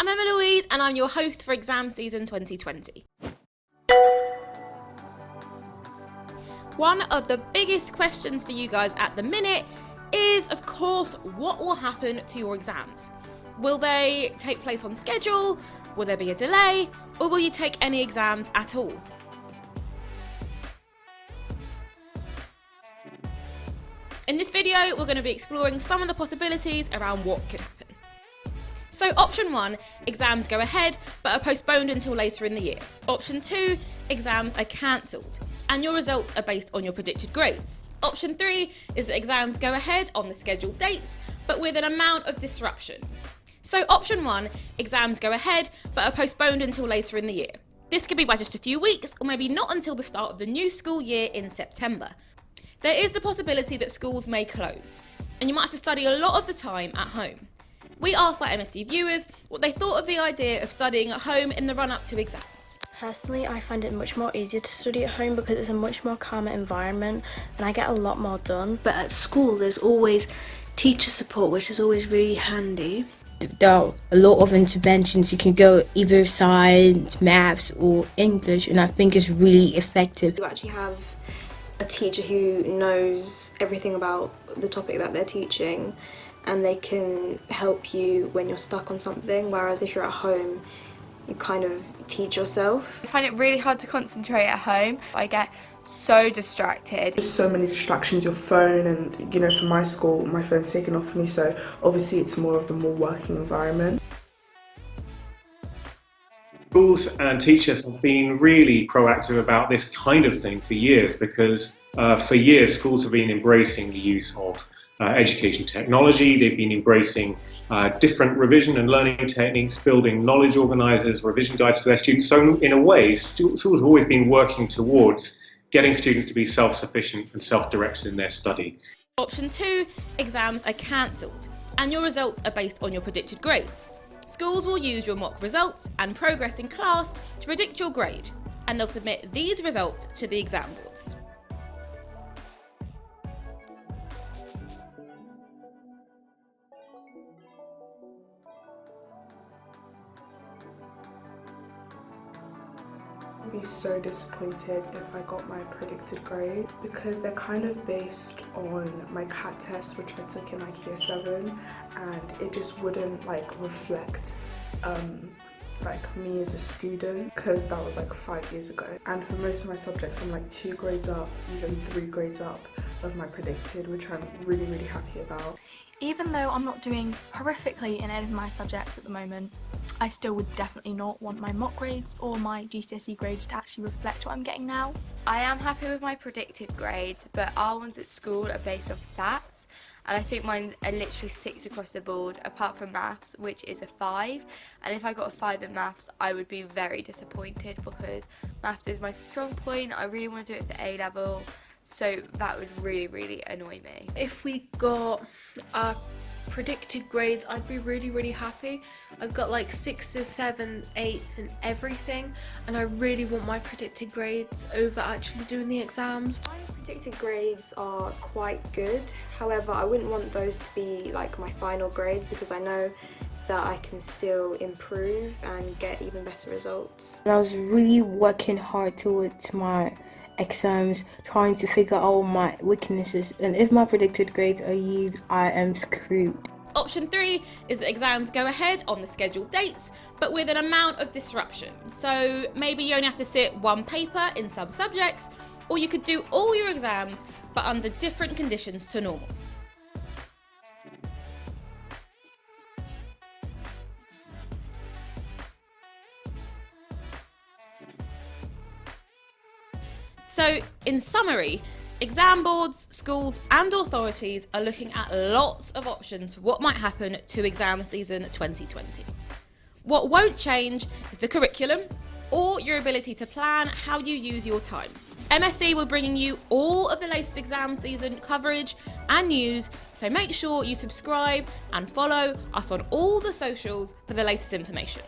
Emma-Louise and I'm your host for exam season 2020. One of the biggest questions for you guys at the minute is, of course, what will happen to your exams? Will they take place on schedule? Will there be a delay? Or will you take any exams at all? In this video, we're going to be exploring some of the possibilities around what could happen. So option 1, exams go ahead but are postponed until later in the year. Option 2, exams are cancelled and your results are based on your predicted grades. Option 3 is that exams go ahead on the scheduled dates but with an amount of disruption. So option 1, exams go ahead but are postponed until later in the year. This could be by just a few weeks or maybe not until the start of the new school year in September. There is the possibility that schools may close and you might have to study a lot of the time at home. We asked our MSE viewers what they thought of the idea of studying at home in the run-up to exams. Personally, I find it much more easier to study at home because it's a much more calmer environment and I get a lot more done. But at school, there's always teacher support, which is always really handy. There are a lot of interventions. You can go either science, maths or English, and I think it's really effective. You actually have a teacher who knows everything about the topic that they're teaching and they can help you when you're stuck on something, whereas if you're at home, you kind of teach yourself. I find it really hard to concentrate at home. I get so distracted. There's so many distractions, your phone, and you know, for my school, my phone's taken off me, so obviously it's more of a more working environment. Schools and teachers have been really proactive about this kind of thing for years because for years schools have been embracing the use of education technology. They've been embracing different revision and learning techniques, building knowledge organisers, revision guides for their students. So in a way, schools have always been working towards getting students to be self-sufficient and self-directed in their study. Option 2, exams are cancelled and your results are based on your predicted grades. Schools will use your mock results and progress in class to predict your grade, and they'll submit these results to the exam boards. I'd be so disappointed if I got my predicted grade because they're kind of based on my CAT test which I took in like year 7, and it just wouldn't reflect me as a student because that was 5 years ago, and for most of my subjects I'm 2 grades up, even 3 grades up of my predicted, which I'm really happy about. Even though I'm not doing horrifically in any of my subjects at the moment, I still would definitely not want my mock grades or my GCSE grades to actually reflect what I'm getting now. I am happy with my predicted grades, but our ones at school are based off SATs, and I think mine are literally 6 across the board, apart from maths, which is a 5. And if I got a 5 in maths, I would be very disappointed because maths is my strong point. I really want to do it for A level, so that would really annoy me. If we got our predicted grades, I'd be really happy. I've got 6s, 7s, 8s and everything, and I really want my predicted grades over actually doing the exams. My predicted grades are quite good, however I wouldn't want those to be my final grades because I know that I can still improve and get even better results. And I was really working hard towards my exams, trying to figure out my weaknesses, and if my predicted grades are used, I am screwed. Option 3 is that exams go ahead on the scheduled dates but with an amount of disruption. So maybe you only have to sit one paper in some subjects, or you could do all your exams but under different conditions to normal. So, in summary, exam boards, schools and authorities are looking at lots of options for what might happen to exam season 2020. What won't change is the curriculum or your ability to plan how you use your time. MSE will be bringing you all of the latest exam season coverage and news, so make sure you subscribe and follow us on all the socials for the latest information.